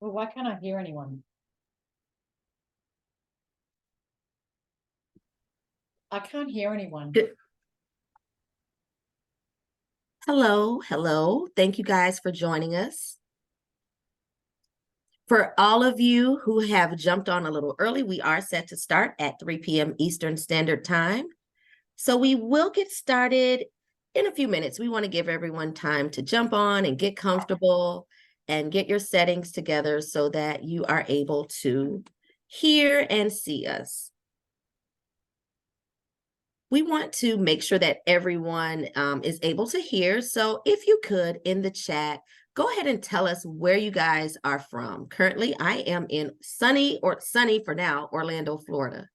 Well, why can't I hear anyone? I can't hear anyone. Good. Hello, hello. Thank you guys for joining us. For all of you who have jumped on a little early, we are set to start at 3 p.m. Eastern Standard Time. So we will get started in a few minutes. We want to give everyone time to jump on and get comfortable and get your settings together so that you are able to hear and see us. We want to make sure that everyone is able to hear. So if you could, in the chat, go ahead and tell us where you guys are from. Currently, I am in sunny for now, Orlando, Florida.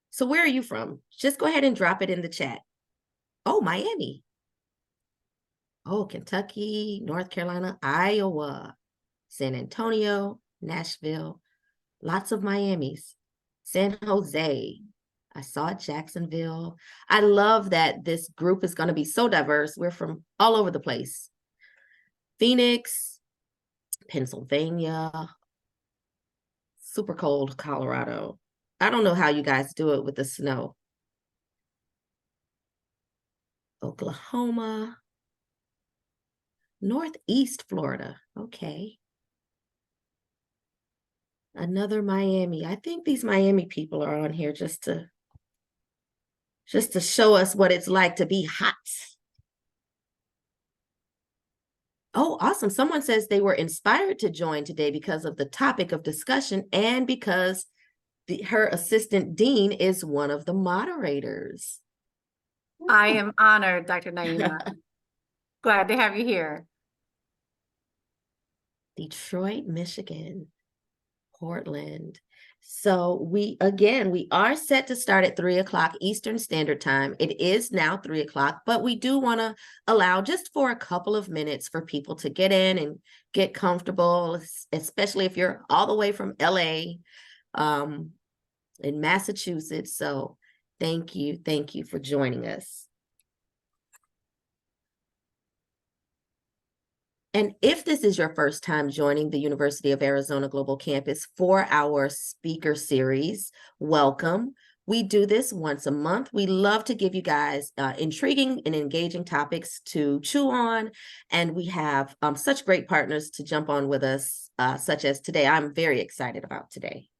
So where are you from? Just go ahead and drop it in the chat. Oh, Miami. Oh, Kentucky, North Carolina, Iowa, San Antonio, Nashville, lots of Miamis, San Jose. I saw Jacksonville. I love that this group is going to be so diverse. We're from all over the place. Phoenix, Pennsylvania, super cold Colorado. I don't know how you guys do it with the snow. Oklahoma, Northeast Florida. Okay. Another Miami. I think these Miami people are on here just to show us what it's like to be hot. Oh, awesome. Someone says they were inspired to join today because of the topic of discussion and because her assistant dean is one of the moderators. I am honored, Dr. Naima. Glad to have you here. Detroit, Michigan, Portland. So we are set to start at 3 o'clock Eastern Standard Time. It is now 3 o'clock, but we do want to allow just for a couple of minutes for people to get in and get comfortable, especially if you're all the way from LA, in Massachusetts. So thank you for joining us. And if this is your first time joining the University of Arizona Global Campus for our speaker series, welcome. We do this once a month. We love to give you guys intriguing and engaging topics to chew on. And we have such great partners to jump on with us, such as today. I'm very excited about today.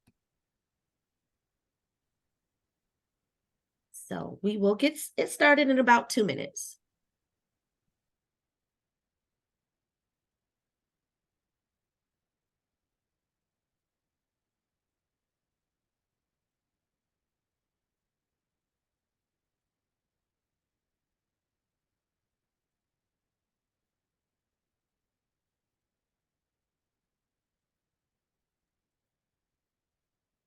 So we will get it started in about 2 minutes.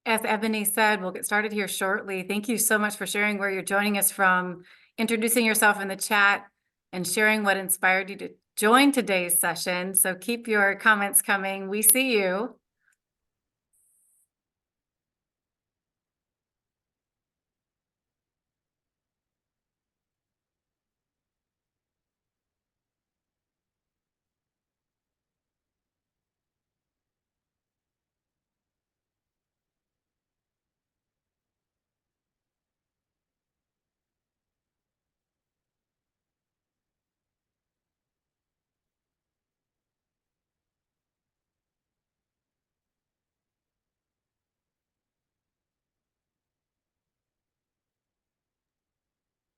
As Ebony said, we'll get started here shortly. Thank you so much for sharing where you're joining us from, introducing yourself in the chat, and sharing what inspired you to join today's session. So keep your comments coming. We see you.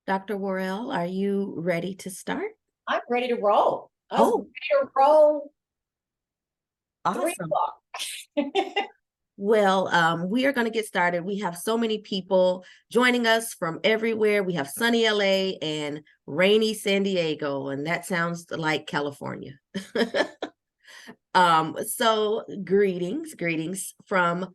Dr. Warrell, are you ready to start? I'm ready to roll. Oh, ready to roll. awesome. 3 o'clock. Well, we are going to get started. We have so many people joining us from everywhere. We have sunny LA and rainy San Diego, and that sounds like California. So greetings from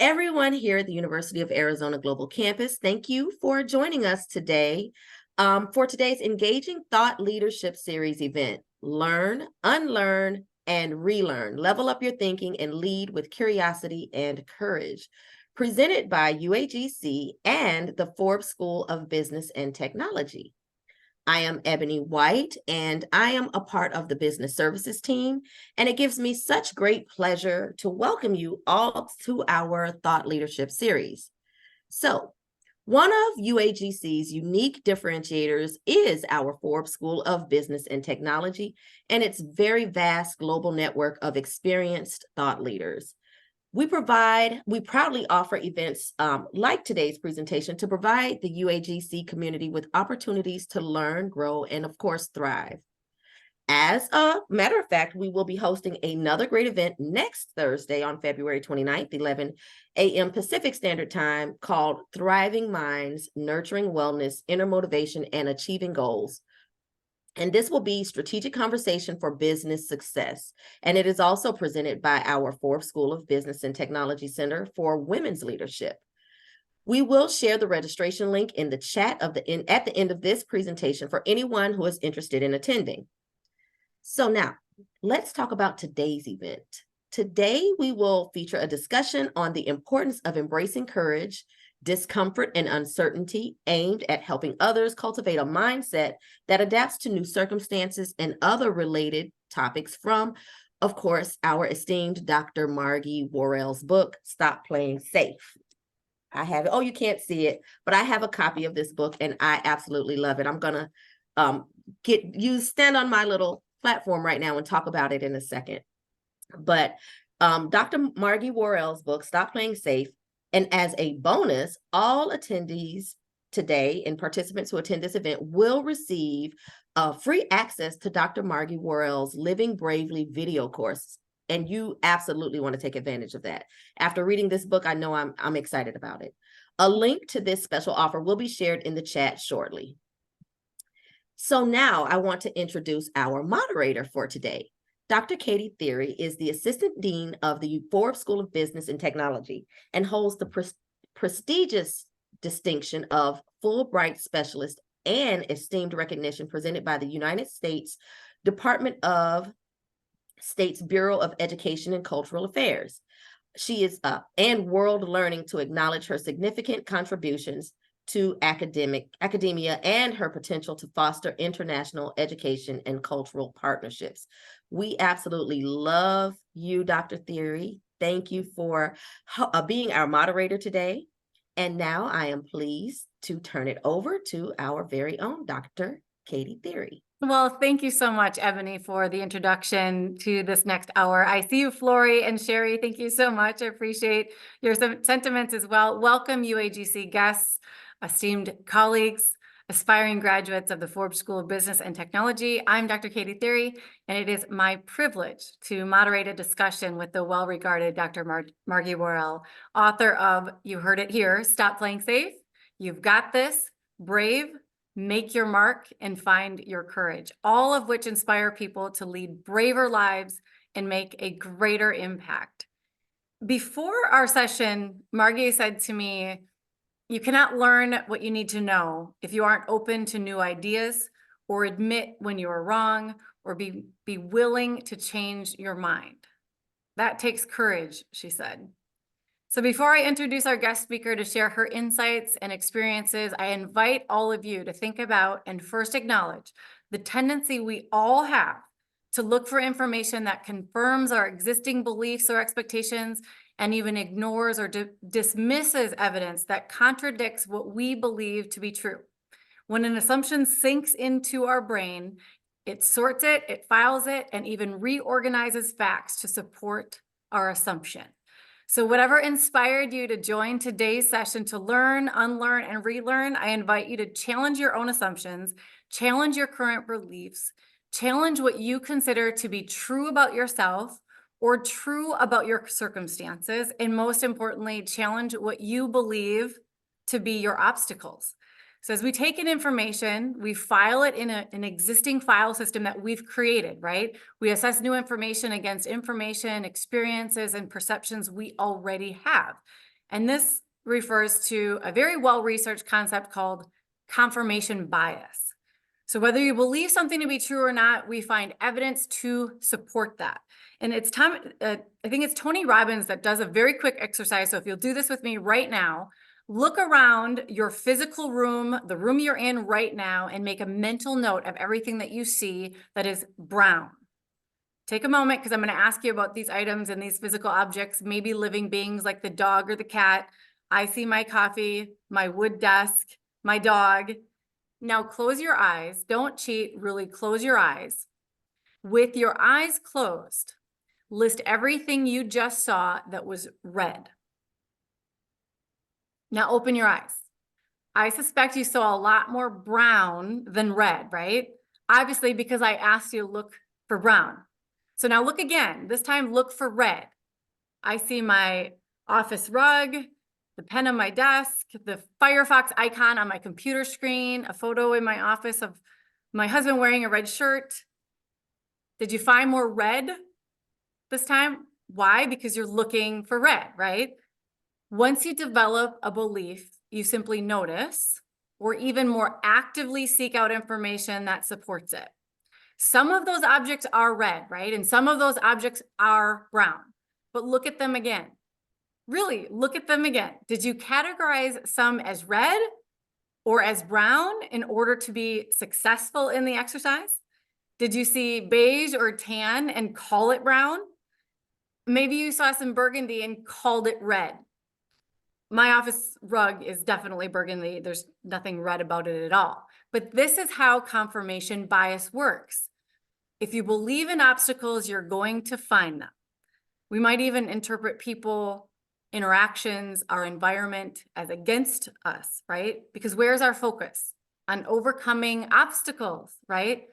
everyone here at the University of Arizona Global Campus. Thank you for joining us today for today's Engaging Thought Leadership Series event, Learn, Unlearn, and Relearn. Level up your thinking and lead with curiosity and courage. Presented by UAGC and the Forbes School of Business and Technology. I am Ebony White, and I am a part of the business services team. And it gives me such great pleasure to welcome you all to our Thought Leadership series. So, one of UAGC's unique differentiators is our Forbes School of Business and Technology and its very vast global network of experienced thought leaders. We proudly offer events like today's presentation to provide the UAGC community with opportunities to learn, grow, and of course, thrive. As a matter of fact, we will be hosting another great event next Thursday on February 29th, 11 a.m. Pacific Standard Time called Thriving Minds, Nurturing Wellness, Inner Motivation, and Achieving Goals. And this will be Strategic Conversation for Business Success. And it is also presented by our Forbes School of Business and Technology Center for Women's Leadership. We will share the registration link in the chat at the end of this presentation for anyone who is interested in attending. So now, let's talk about today's event. Today, we will feature a discussion on the importance of embracing courage, discomfort, and uncertainty aimed at helping others cultivate a mindset that adapts to new circumstances and other related topics from, of course, our esteemed Dr. Margie Warrell's book, Stop Playing Safe. I have it. Oh, you can't see it, but I have a copy of this book and I absolutely love it. I'm going to stand on my little platform right now and talk about it in a second. But Dr. Margie Warrell's book, Stop Playing Safe, and as a bonus, all attendees today and participants who attend this event will receive free access to Dr. Margie Warrell's Living Bravely video course. And you absolutely want to take advantage of that. After reading this book, I know I'm excited about it. A link to this special offer will be shared in the chat shortly. So now I want to introduce our moderator for today. Dr. Katie Thiry is the Assistant Dean of the Forbes School of Business and Technology and holds the prestigious distinction of Fulbright Specialist and esteemed recognition presented by the United States Department of State's Bureau of Education and Cultural Affairs. She is and World Learning to acknowledge her significant contributions to academia and her potential to foster international education and cultural partnerships. We absolutely love you, Dr. Thiry. Thank you for being our moderator today. And now I am pleased to turn it over to our very own Dr. Katie Thiry. Well, thank you so much, Ebony, for the introduction to this next hour. I see you, Flory and Sherry. Thank you so much. I appreciate your sentiments as well. Welcome, UAGC guests, esteemed colleagues, aspiring graduates of the Forbes School of Business and Technology. I'm Dr. Katie Thiry, and it is my privilege to moderate a discussion with the well-regarded Dr. Margie Warrell, author of, you heard it here, Stop Playing Safe, You've Got This, Brave, Make Your Mark, and Find Your Courage, all of which inspire people to lead braver lives and make a greater impact. Before our session, Margie said to me, you cannot learn what you need to know if you aren't open to new ideas or admit when you are wrong or be willing to change your mind. That takes courage, she said. So before I introduce our guest speaker to share her insights and experiences, I invite all of you to think about and first acknowledge the tendency we all have to look for information that confirms our existing beliefs or expectations and even ignores or dismisses evidence that contradicts what we believe to be true. When an assumption sinks into our brain, it sorts it, it files it, and even reorganizes facts to support our assumption. So whatever inspired you to join today's session to learn, unlearn, and relearn, I invite you to challenge your own assumptions, challenge your current beliefs, challenge what you consider to be true about yourself or true about your circumstances, and most importantly, challenge what you believe to be your obstacles. So as we take in information, we file it in an existing file system that we've created, right? We assess new information against information, experiences, and perceptions we already have. And this refers to a very well-researched concept called confirmation bias. So whether you believe something to be true or not, we find evidence to support that. And it's time, I think it's Tony Robbins that does a very quick exercise. So if you'll do this with me right now, Look around your physical room, the room you're in right now, and make a mental note of everything that you see that is brown. Take a moment, because I'm going to ask you about these items and these physical objects, maybe living beings like the dog or the cat. I see my coffee, my wood desk, my dog. Now close your eyes. Don't cheat, really close your eyes. With your eyes closed, list everything you just saw that was red. Now open your eyes. I suspect you saw a lot more brown than red, right? Obviously, because I asked you to look for brown. So now look again. This time, look for red. I see my office rug, the pen on my desk, the Firefox icon on my computer screen, a photo in my office of my husband wearing a red shirt. Did you find more red this time? Why? Because you're looking for red, right? Once you develop a belief, you simply notice or even more actively seek out information that supports it. Some of those objects are red, right? And some of those objects are brown, but look at them again. Really, look at them again. Did you categorize some as red or as brown in order to be successful in the exercise? Did you see beige or tan and call it brown? Maybe you saw some burgundy and called it red. My office rug is definitely burgundy. There's nothing red about it at all. But this is how confirmation bias works. If you believe in obstacles, you're going to find them. We might even interpret people, interactions, our environment as against us, right? Because where's our focus? On overcoming obstacles, right?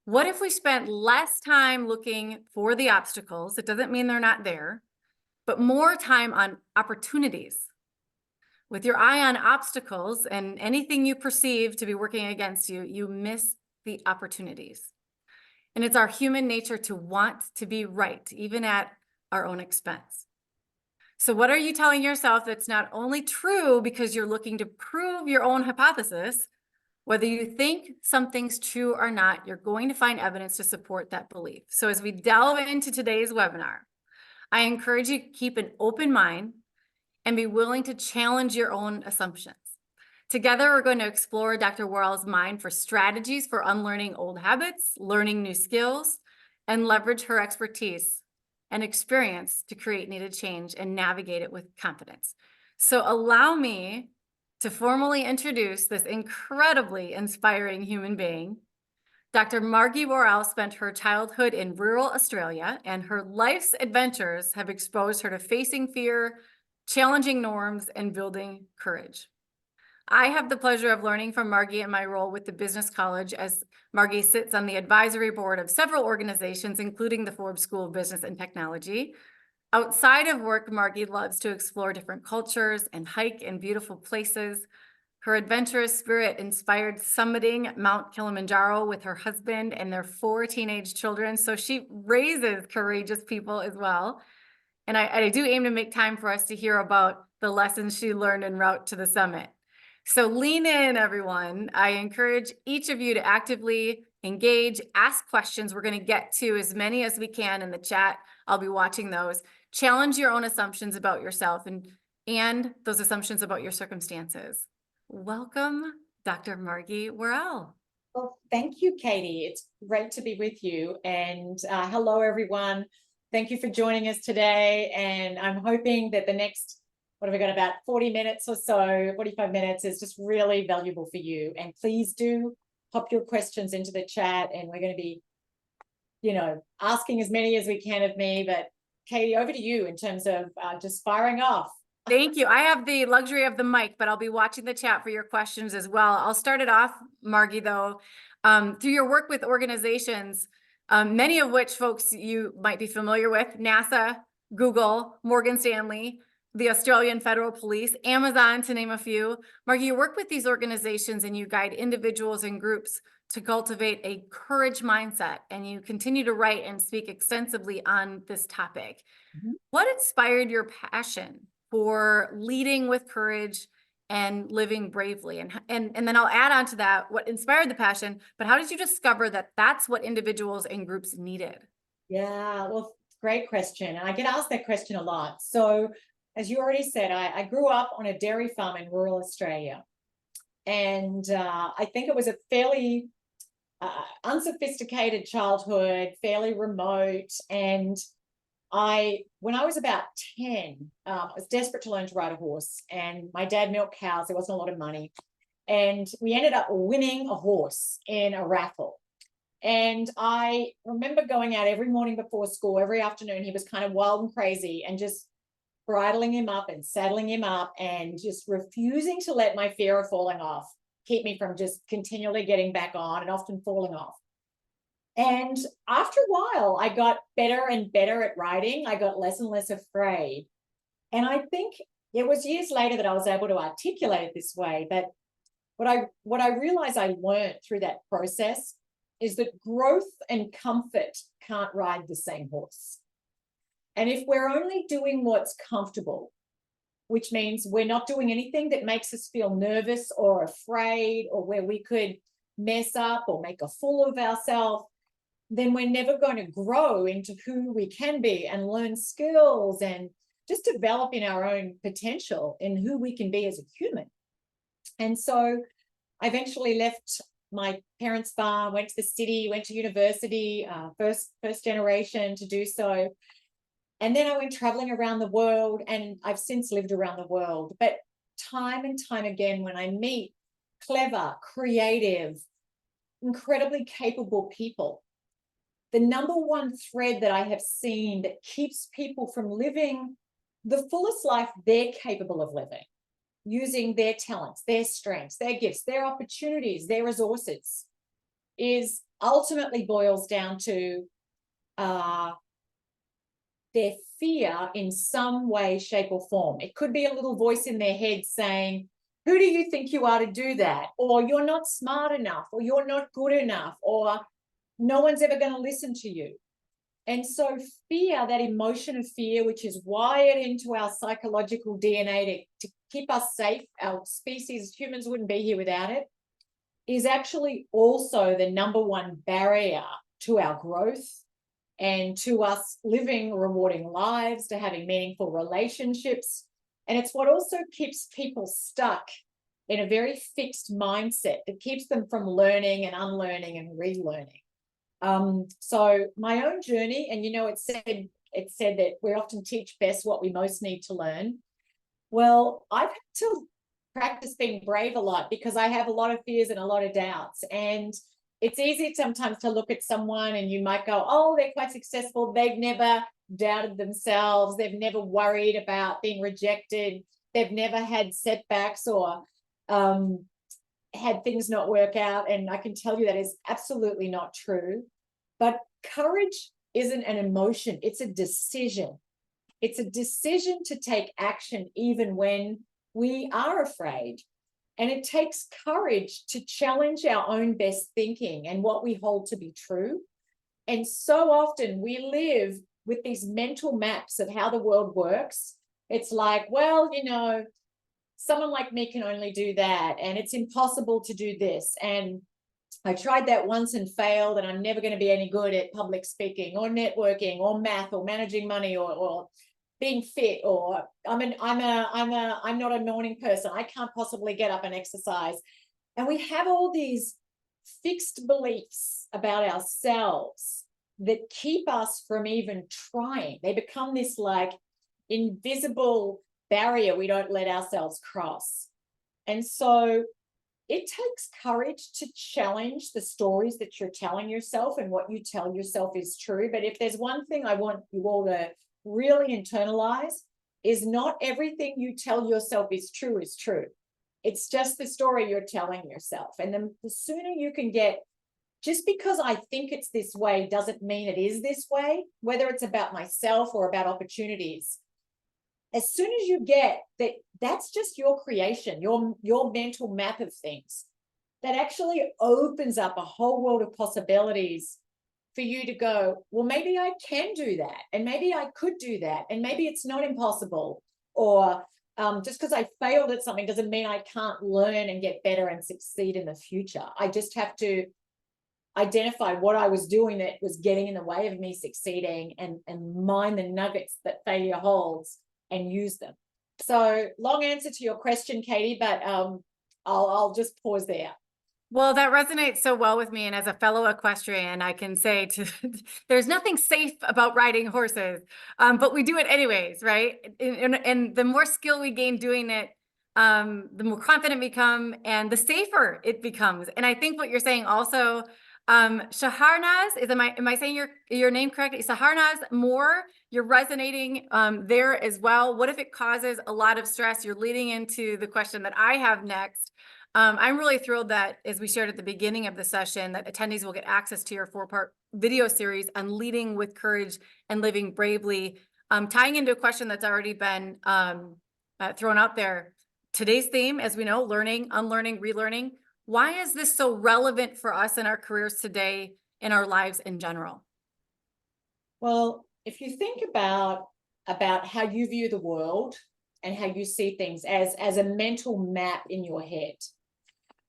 What if we spent less time looking for the obstacles? It doesn't mean they're not there, but more time on opportunities. With your eye on obstacles and anything you perceive to be working against you, you miss the opportunities. And it's our human nature to want to be right, even at our own expense. So what are you telling yourself that's not only true because you're looking to prove your own hypothesis? Whether you think something's true or not, you're going to find evidence to support that belief. So as we delve into today's webinar, I encourage you to keep an open mind and be willing to challenge your own assumptions. Together, we're going to explore Dr. Warrell's mind for strategies for unlearning old habits, learning new skills, and leverage her expertise and experience to create needed change and navigate it with confidence. So allow me to formally introduce this incredibly inspiring human being. Dr. Margie Warrell spent her childhood in rural Australia, and her life's adventures have exposed her to facing fear, challenging norms, and building courage. I have the pleasure of learning from Margie in my role with the Business College, as Margie sits on the advisory board of several organizations, including the Forbes School of Business and Technology. Outside of work, Margie loves to explore different cultures and hike in beautiful places. Her adventurous spirit inspired summiting Mount Kilimanjaro with her husband and their 4 teenage children. So she raises courageous people as well. And I do aim to make time for us to hear about the lessons she learned en route to the summit. So lean in, everyone. I encourage each of you to actively engage, ask questions. We're going to get to as many as we can in the chat. I'll be watching those. Challenge your own assumptions about yourself and those assumptions about your circumstances. Welcome, Dr. Margie Warrell. Well, thank you, Katie. It's great to be with you. And hello, everyone. Thank you for joining us today. And I'm hoping that the next, what have we got, about 40 minutes or so, 45 minutes is just really valuable for you. And please do pop your questions into the chat. And we're going to be, asking as many as we can of me. But Katie, over to you in terms of just firing off. Thank you. I have the luxury of the mic, but I'll be watching the chat for your questions as well. I'll start it off, Margie, though. Through your work with organizations, many of which folks you might be familiar with, NASA, Google, Morgan Stanley, the Australian Federal Police, Amazon, to name a few. Margie, you work with these organizations and you guide individuals and groups to cultivate a courage mindset, and you continue to write and speak extensively on this topic. Mm-hmm. What inspired your passion for leading with courage and living bravely? And then I'll add on to that what inspired the passion, but how did you discover that that's what individuals and groups needed? Yeah, well, great question. And I get asked that question a lot. So as you already said, I grew up on a dairy farm in rural Australia. And I think it was a fairly unsophisticated childhood, fairly remote. And when I was about 10, I was desperate to learn to ride a horse. And my dad milked cows. There wasn't a lot of money. And we ended up winning a horse in a raffle. And I remember going out every morning before school, every afternoon. He was kind of wild and crazy, and just bridling him up and saddling him up and just refusing to let my fear of falling off keep me from just continually getting back on and often falling off. And after a while, I got better and better at riding. I got less and less afraid. And I think it was years later that I was able to articulate it this way. But what I realized I learned through that process is that growth and comfort can't ride the same horse. And if we're only doing what's comfortable, which means we're not doing anything that makes us feel nervous or afraid, or where we could mess up or make a fool of ourselves, then we're never going to grow into who we can be and learn skills and just develop in our own potential in who we can be as a human. And so I eventually left my parents' farm, went to the city, went to university, first generation to do so. And then I went traveling around the world, and I've since lived around the world. But time and time again, when I meet clever, creative, incredibly capable people, the number one thread that I have seen that keeps people from living the fullest life they're capable of living, using their talents, their strengths, their gifts, their opportunities, their resources, is ultimately boils down to their fear in some way, shape, or form. It could be a little voice in their head saying, who do you think you are to do that? Or you're not smart enough, or you're not good enough, or no one's ever going to listen to you. And so fear, that emotion of fear, which is wired into our psychological DNA to keep us safe, our species, humans wouldn't be here without it, is actually also the number one barrier to our growth and to us living rewarding lives, to having meaningful relationships. And it's what also keeps people stuck in a very fixed mindset that keeps them from learning and unlearning and relearning. So my own journey, and it said that we often teach best what we most need to learn. Well, I've had to practice being brave a lot because I have a lot of fears and a lot of doubts. And it's easy sometimes to look at someone and you might go, oh, they're quite successful. They've never doubted themselves. They've never worried about being rejected. They've never had setbacks or had things not work out. And I can tell you that is absolutely not true. But courage isn't an emotion. It's a decision. It's a decision to take action even when we are afraid. And it takes courage to challenge our own best thinking and what we hold to be true. And so often we live with these mental maps of how the world works. It's like, well, someone like me can only do that, and it's impossible to do this. And I tried that once and failed, and I'm never going to be any good at public speaking or networking or math or managing money or being fit, or I'm not a morning person. I can't possibly get up and exercise. And we have all these fixed beliefs about ourselves that keep us from even trying. They become this like invisible barrier we don't let ourselves cross. And so it takes courage to challenge the stories that you're telling yourself and what you tell yourself is true. But if there's one thing I want you all to really internalize, is not everything you tell yourself is true. It's just the story you're telling yourself. And then the sooner you can get, just because I think it's this way doesn't mean it is this way, whether it's about myself or about opportunities. As soon as you get that, that's just your creation, your mental map of things, that actually opens up a whole world of possibilities for you to go, well, maybe I can do that, and maybe I could do that, and maybe it's not impossible. Or just because I failed at something doesn't mean I can't learn and get better and succeed in the future. I just have to identify what I was doing that was getting in the way of me succeeding, and mine the nuggets that failure holds and use them. So long answer to your question, Katie, but I'll just pause there. Well, that resonates so well with me. And as a fellow equestrian, I can say there's nothing safe about riding horses, but we do it anyways, right? And the more skill we gain doing it, the more confident we become and the safer it becomes. And I think what you're saying also, Shaharnaz, am I saying your name correctly? Shaharnaz Moore, you're resonating there as well. What if it causes a lot of stress? You're leading into the question that I have next. I'm really thrilled that, as we shared at the beginning of the session, that attendees will get access to your 4-part video series on leading with courage and living bravely, tying into a question that's already been thrown out there. Today's theme, as we know, learning, unlearning, relearning. Why is this so relevant for us in our careers today, in our lives in general? Well, if you think about how you view the world and how you see things as a mental map in your head,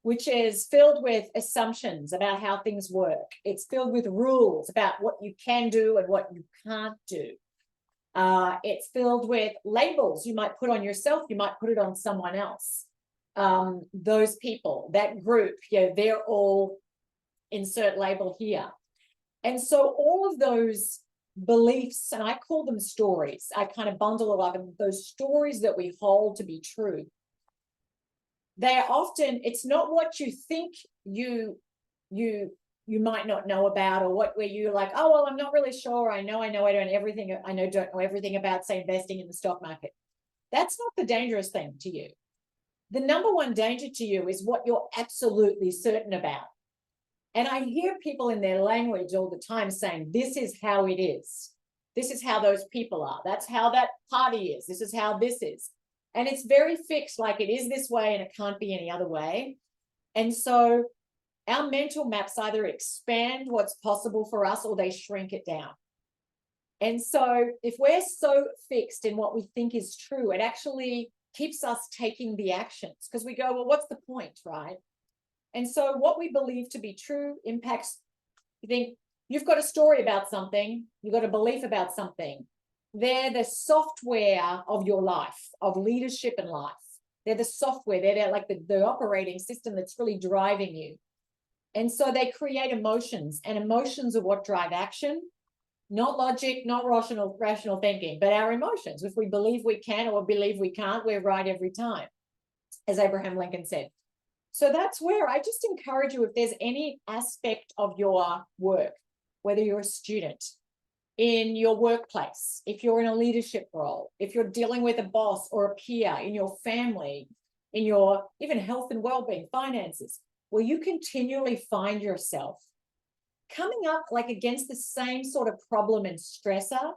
which is filled with assumptions about how things work. It's filled with rules about what you can do and what you can't do. It's filled with labels you might put on yourself, you might put it on someone else. Those people, that group, they're all insert label here. And so all of those beliefs, and I call them stories, I kind of bundle it up, and those stories that we hold to be true, they are often, it's not what you think you might not know about, or where you're like, oh, well, I'm not really sure. I don't know everything about, say, investing in the stock market. That's not the dangerous thing to you. The number one danger to you is what you're absolutely certain about. And I hear people in their language all the time saying, this is how it is. This is how those people are. That's how that party is. This is how this is. And it's very fixed, like it is this way and it can't be any other way. And so our mental maps either expand what's possible for us or they shrink it down. And so if we're so fixed in what we think is true, it actually keeps us taking the actions, because we go, well, what's the point, right? And so what we believe to be true impacts, you think you've got a story about something, you've got a belief about something. They're the software of your life, of leadership and life. They're the software, they're like the operating system that's really driving you. And so they create emotions, and emotions are what drive action, not logic, not rational thinking, but our emotions. If we believe we can or believe we can't, we're right every time, as Abraham Lincoln said. So that's where I just encourage you, if there's any aspect of your work, whether you're a student, in your workplace, if you're in a leadership role, if you're dealing with a boss or a peer, in your family, in your even health and well-being, finances, where you continually find yourself coming up like against the same sort of problem and stressor,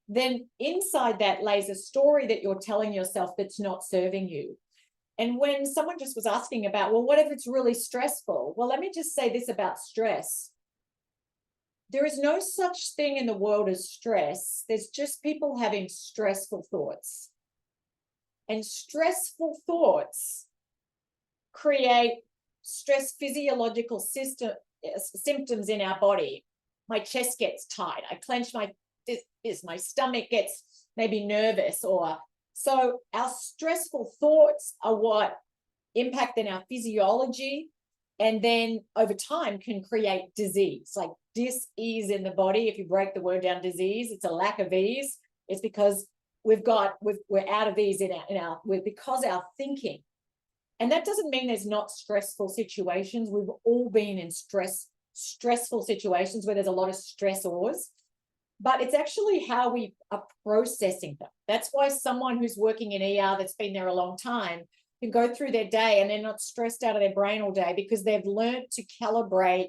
then inside that lays a story that you're telling yourself that's not serving you. And when someone just was asking about, well, what if it's really stressful? Well, let me just say this about stress. There is no such thing in the world as stress. There's just people having stressful thoughts. And stressful thoughts create stress physiological symptoms in our body. My chest gets tight. I clench my stomach gets maybe nervous, or so our stressful thoughts are what impact in our physiology, and then over time can create disease, like dis-ease in the body. If you break the word down, disease, it's a lack of ease. It's because we're out of ease because our thinking. And that doesn't mean there's not stressful situations. We've all been in stressful situations where there's a lot of stressors, but it's actually how we are processing them. That's why someone who's working in ER that's been there a long time can go through their day and they're not stressed out of their brain all day, because they've learned to calibrate.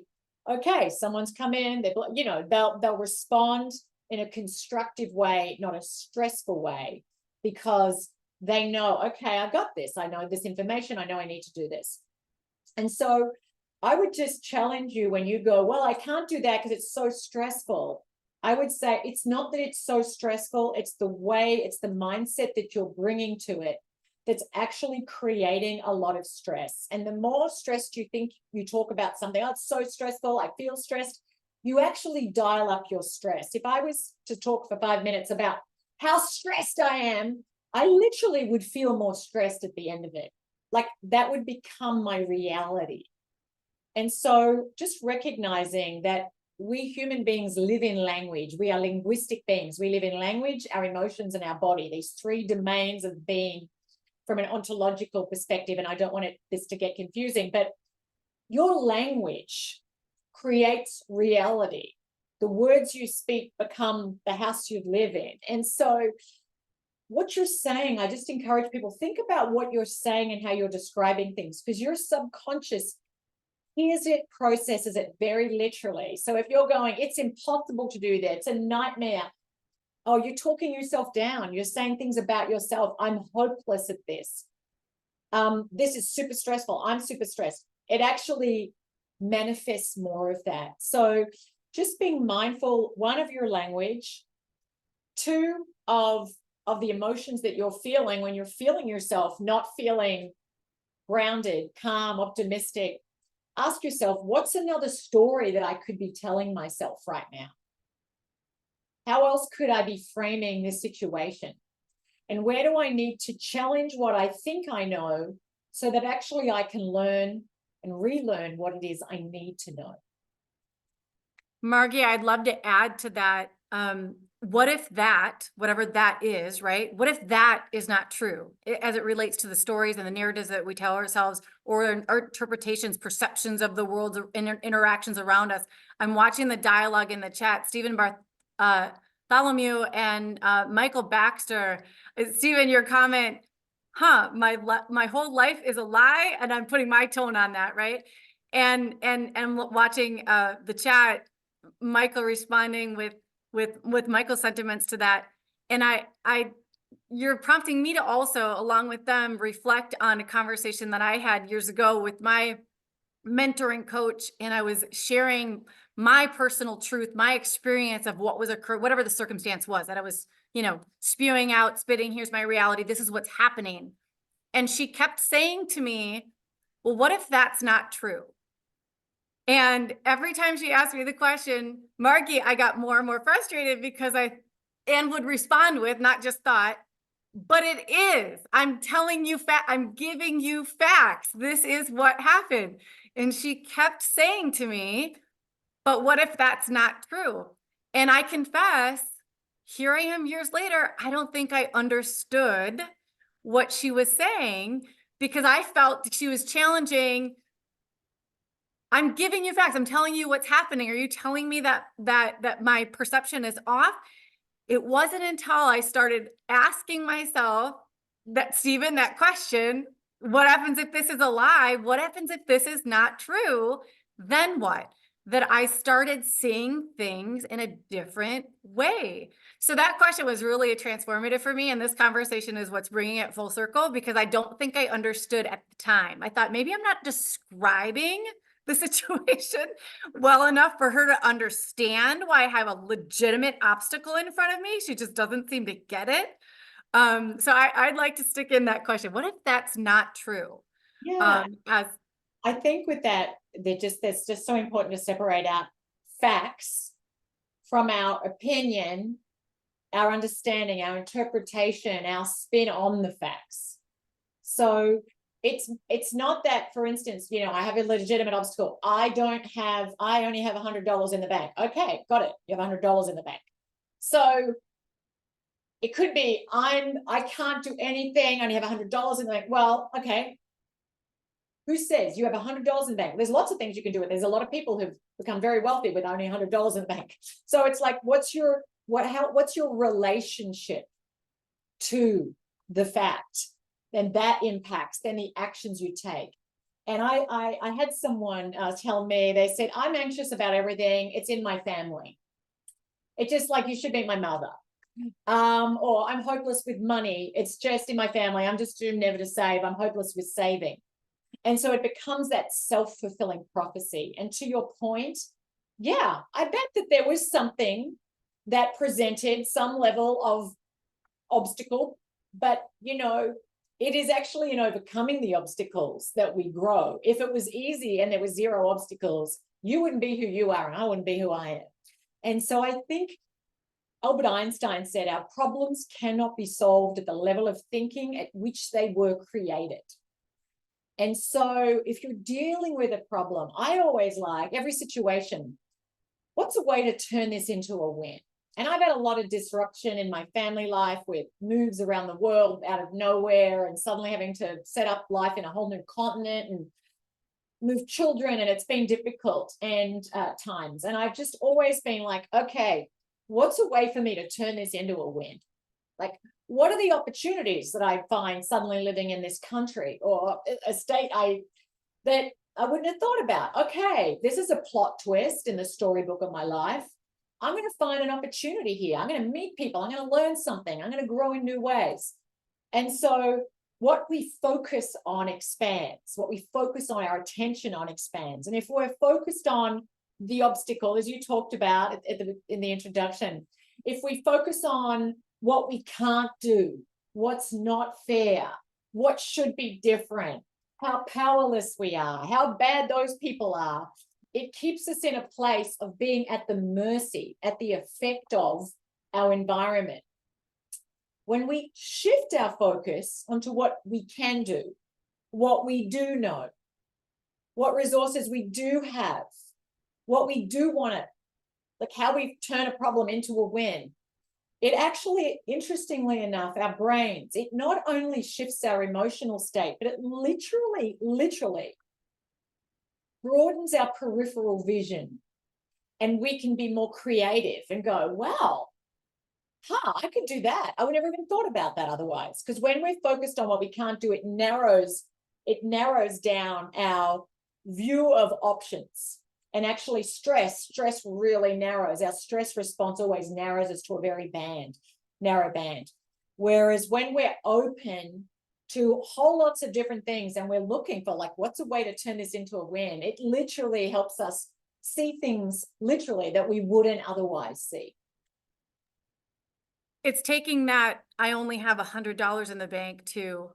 Okay, someone's come in, they'll respond in a constructive way, not a stressful way, because they know, okay, I got this. I know this information. I know I need to do this. And so I would just challenge you when you go, well, I can't do that because it's so stressful. I would say it's not that it's so stressful. It's the mindset that you're bringing to it that's actually creating a lot of stress. And the more stressed you think you talk about something, oh, it's so stressful, I feel stressed, you actually dial up your stress. If I was to talk for 5 minutes about how stressed I am, I literally would feel more stressed at the end of it. Like that would become my reality. And so just recognizing that we human beings live in language. We are linguistic beings. We live in language, our emotions, and our body, these three domains of being from an ontological perspective. And I don't want this to get confusing, but your language creates reality. The words you speak become the house you live in. And so what you're saying, I just encourage people, think about what you're saying and how you're describing things, because your subconscious hears it, processes it very literally. So if you're going, it's impossible to do that, it's a nightmare. Oh, you're talking yourself down. You're saying things about yourself. I'm hopeless at this. This is super stressful. I'm super stressed. It actually manifests more of that. So just being mindful, one, of your language, two, of the emotions that you're feeling when you're feeling yourself not feeling grounded, calm, optimistic. Ask yourself, what's another story that I could be telling myself right now? How else could I be framing this situation? And where do I need to challenge what I think I know so that actually I can learn and relearn what it is I need to know? Margie, I'd love to add to that. What if that, whatever that is, right? What if that is not true as it relates to the stories and the narratives that we tell ourselves, or our interpretations, perceptions of the world, interactions around us? I'm watching the dialogue in the chat. Stephen Bartholomew and Michael Baxter. Stephen, your comment, my whole life is a lie, and I'm putting my tone on that, right? And watching the chat, Michael responding with Michael's sentiments to that. And you're prompting me to also, along with them, reflect on a conversation that I had years ago with my mentoring coach. And I was sharing my personal truth, my experience of what was occurring, whatever the circumstance was that I was, spewing out, spitting, here's my reality, this is what's happening. And she kept saying to me, well, what if that's not true? And every time she asked me the question, Margie, I got more and more frustrated because and would respond with, not just thought, but it is. I'm telling you, I'm giving you facts. This is what happened. And she kept saying to me, but what if that's not true? And I confess, here I am years later, I don't think I understood what she was saying, because I felt she was challenging. I'm giving you facts. I'm telling you what's happening. Are you telling me that my perception is off? It wasn't until I started asking myself Stephen, that question, what happens if this is a lie? What happens if this is not true? Then what? That I started seeing things in a different way. So that question was really transformative for me. And this conversation is what's bringing it full circle, because I don't think I understood at the time. I thought maybe I'm not describing the situation well enough for her to understand why I have a legitimate obstacle in front of me. She just doesn't seem to get it. So I'd like to stick in that question. What if that's not true? Yeah. I think with that, it's just so important to separate out facts from our opinion, our understanding, our interpretation, our spin on the facts. So it's not that, for instance, I have a legitimate obstacle. I only have $100 in the bank. Okay, got it. You have $100 in the bank. So it could be, I can't do anything. I only have $100 in the bank. Well, okay. Who says you have $100 in the bank? There's lots of things you can do with it. There's a lot of people who've become very wealthy with only $100 in the bank. So it's like, what's your relationship to the fact? Then that impacts then the actions you take. And I had someone tell me, they said, I'm anxious about everything. It's in my family. It's just like, you should meet my mother. Or I'm hopeless with money. It's just in my family. I'm just doomed never to save. I'm hopeless with saving. And so it becomes that self-fulfilling prophecy. And to your point, yeah, I bet that there was something that presented some level of obstacle, but it is actually in overcoming the obstacles that we grow. If it was easy and there was zero obstacles, you wouldn't be who you are and I wouldn't be who I am. And so I think Albert Einstein said, our problems cannot be solved at the level of thinking at which they were created. And so if you're dealing with a problem, I always like every situation, what's a way to turn this into a win? And I've had a lot of disruption in my family life with moves around the world out of nowhere and suddenly having to set up life in a whole new continent and move children. And it's been difficult and times. And I've just always been like, okay, what's a way for me to turn this into a win? Like, what are the opportunities that I find suddenly living in this country or a state that I wouldn't have thought about? Okay, this is a plot twist in the storybook of my life. I'm going to find an opportunity here. I'm going to meet people. I'm going to learn something. I'm going to grow in new ways. And so what we focus on expands. What we focus on, our attention on expands. And if we're focused on the obstacle, as you talked about in the introduction, if we focus on what we can't do, what's not fair, what should be different, how powerless we are, how bad those people are, it keeps us in a place of being at the mercy, at the effect of our environment. When we shift our focus onto what we can do, what we do know, what resources we do have, what we do want to, like how we turn a problem into a win, it actually, interestingly enough, our brains, it not only shifts our emotional state, but it literally broadens our peripheral vision. And we can be more creative and go, wow, I could do that. I would never even thought about that otherwise. Because when we're focused on what we can't do, it narrows down our view of options. And actually stress really narrows. Our stress response always narrows us to a very narrow band. Whereas when we're open to whole lots of different things and we're looking for like, what's a way to turn this into a win? It literally helps us see things literally that we wouldn't otherwise see. It's taking that I only have $100 in the bank to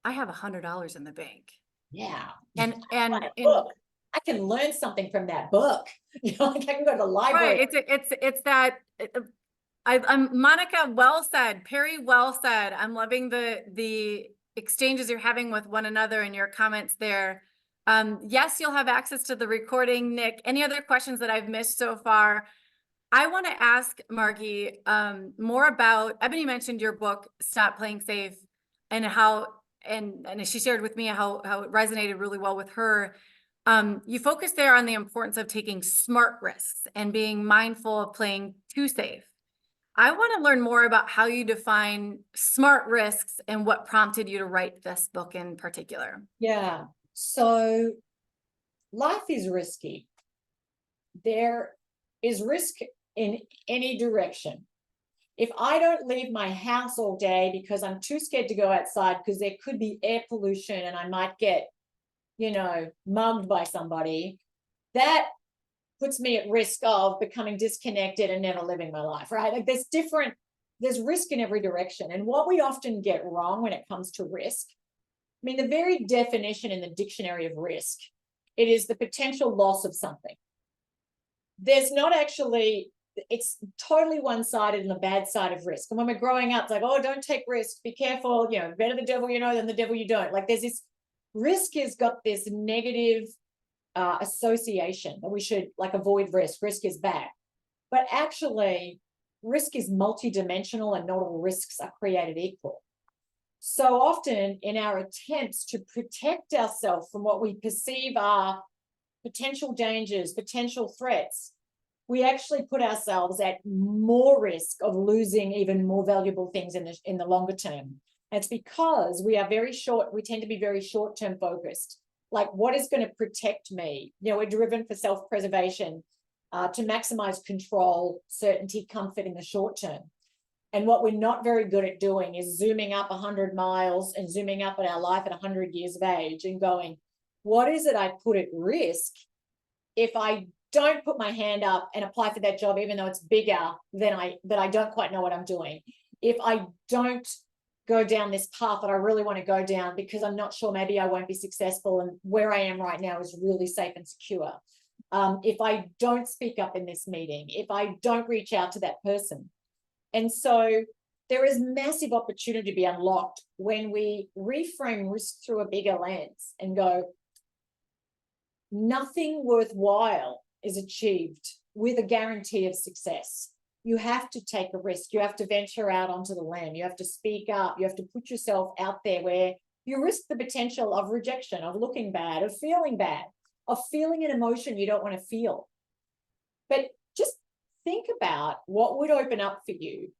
I have $100 in the bank. Yeah. And I can learn something from that book. You know, like I can go to the library. Right. It's that I'm Monica, well said. Perry, well said. I'm loving the exchanges you're having with one another and your comments there. Yes, you'll have access to the recording. Nick, any other questions that I've missed so far? I want to ask Margie more about, Ebony mentioned your book, Stop Playing Safe, and how, and she shared with me how it resonated really well with her. You focus there on the importance of taking smart risks and being mindful of playing too safe. I want to learn more about how you define smart risks and what prompted you to write this book in particular. Yeah. So life is risky. There is risk in any direction. If I don't leave my house all day because I'm too scared to go outside because there could be air pollution and I might get, you know, mugged by somebody, that puts me at risk of becoming disconnected and never living my life, right? Like there's risk in every direction. And what we often get wrong when it comes to risk, I mean, the very definition in the dictionary of risk, it is the potential loss of something. There's not actually, it's totally one-sided and the bad side of risk. And when we're growing up, it's like, oh, don't take risks, be careful, you know, better the devil you know than the devil you don't. Like there's this, risk has got this negative association that we should like avoid risk. Risk is bad. But actually, risk is multidimensional and not all risks are created equal. So often in our attempts to protect ourselves from what we perceive are potential dangers, potential threats, we actually put ourselves at more risk of losing even more valuable things in the longer term. And it's because we tend to be very short-term focused. Like, what is going to protect me? You know, we're driven for self-preservation to maximize control, certainty, comfort in the short term. And what we're not very good at doing is zooming up 100 miles and zooming up at our life at 100 years of age and going, what is it I put at risk if I don't put my hand up and apply for that job, even though it's bigger than I don't quite know what I'm doing? If I don't go down this path that I really want to go down because I'm not sure, maybe I won't be successful and where I am right now is really safe and secure. If I don't speak up in this meeting, if I don't reach out to that person, And so there is massive opportunity to be unlocked when we reframe risk through a bigger lens and go, nothing worthwhile is achieved with a guarantee of success. You have to take a risk. You have to venture out onto the limb. You have to speak up. You have to put yourself out there where you risk the potential of rejection, of looking bad, of feeling an emotion you don't want to feel. But just think about what would open up for you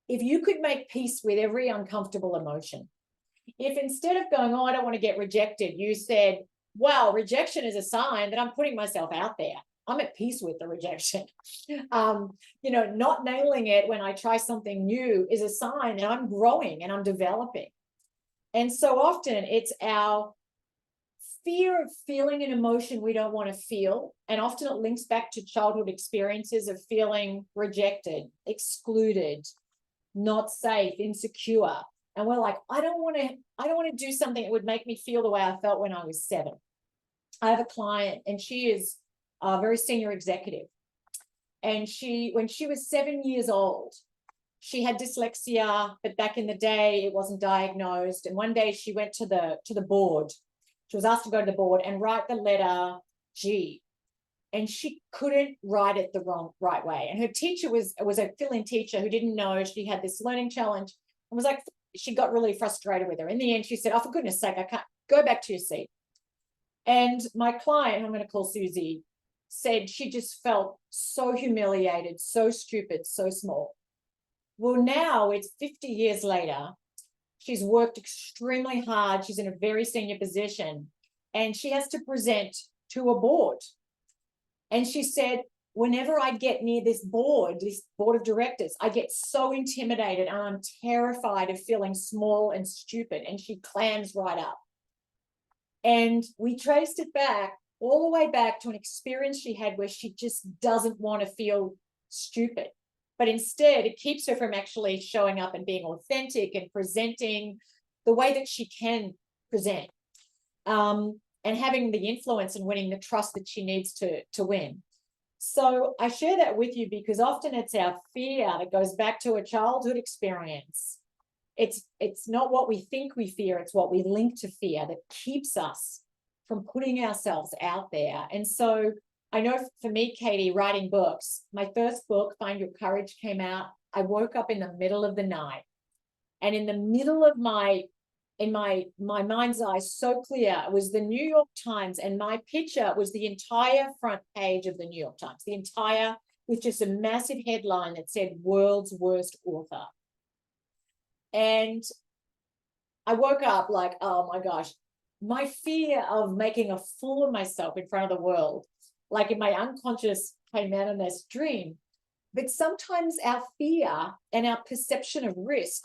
if you could make peace with every uncomfortable emotion. If instead of going, oh, I don't want to get rejected, you said, wow, rejection is a sign that I'm putting myself out there. I'm at peace with the rejection. Not nailing it when I try something new is a sign that I'm growing and I'm developing. And so often it's our fear of feeling an emotion we don't want to feel. And often it links back to childhood experiences of feeling rejected, excluded, not safe, insecure. And we're like, I don't want to do something that would make me feel the way I felt when I was 7. I have a client and she is a very senior executive. And when she was 7 years old, she had dyslexia, but back in the day, it wasn't diagnosed. And one day she went to the board. She was asked to go to the board and write the letter G. And she couldn't write it the right way. And her teacher was a fill-in teacher who didn't know she had this learning challenge and was like, she got really frustrated with her. In the end, she said, oh, for goodness sake, I can't go back to your seat. And my client, I'm going to call Susie, said she just felt so humiliated, so stupid, so small. Well, now it's 50 years later. She's worked extremely hard. She's in a very senior position and she has to present to a board. And she said, whenever I get near this board of directors, I get so intimidated and I'm terrified of feeling small and stupid. And she clams right up. And we traced it back all the way back to an experience she had where she just doesn't want to feel stupid. But instead, it keeps her from actually showing up and being authentic and presenting the way that she can present, and having the influence and winning the trust that she needs to win. So I share that with you because often it's our fear that goes back to a childhood experience. It's not what we think we fear, it's what we link to fear that keeps us from putting ourselves out there. And so I know for me, Katie, writing books, my first book, Find Your Courage, came out. I woke up in the middle of the night. And in the middle of my mind's eye, so clear, it was the New York Times. And my picture was the entire front page of the New York Times, with just a massive headline that said, World's Worst Author. And I woke up like, oh my gosh, my fear of making a fool of myself in front of the world, like in my unconscious, came out in this dream. But sometimes our fear and our perception of risk,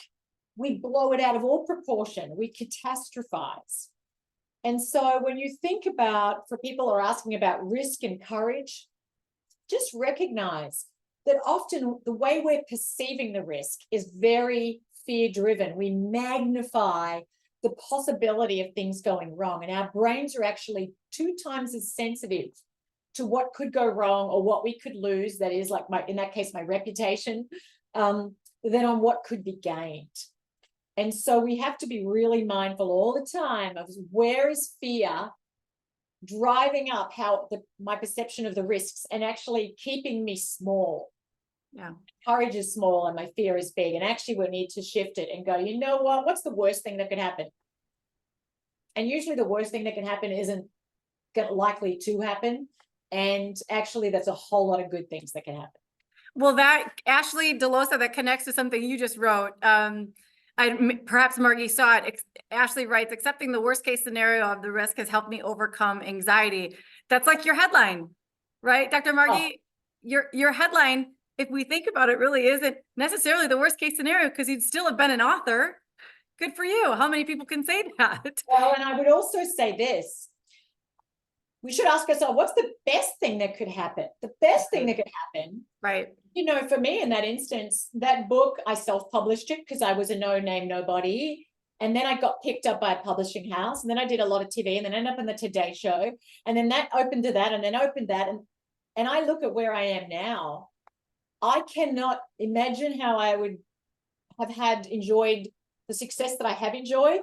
we blow it out of all proportion. We catastrophize. And so when you think about, for people who are asking about risk and courage, just recognize that often the way we're perceiving the risk is very fear-driven. We magnify the possibility of things going wrong. And our brains are actually 2 times as sensitive to what could go wrong or what we could lose, that is like in that case, my reputation, than on what could be gained. And so we have to be really mindful all the time of where is fear driving up my perception of the risks and actually keeping me small. Yeah. Courage is small and my fear is big. And actually we need to shift it and go, you know what? What's the worst thing that could happen? And usually the worst thing that can happen isn't likely to happen. And actually that's a whole lot of good things that can happen. Well, that Ashley DeLosa, that connects to something you just wrote. Perhaps Margie saw it. Ashley writes, accepting the worst case scenario of the risk has helped me overcome anxiety. That's like your headline, right? Dr. Margie, your headline, if we think about it, really isn't necessarily the worst case scenario because you'd still have been an author. Good for you. How many people can say that? Well, and I would also say this. We should ask ourselves, what's the best thing that could happen? The best thing that could happen. Right. You know, for me in that instance, that book, I self-published it because I was a no-name nobody. And then I got picked up by a publishing house. And then I did a lot of TV and then ended up on the Today Show. And then that opened to that and then opened that. And I look at where I am now. I cannot imagine how I would have enjoyed the success that I have enjoyed,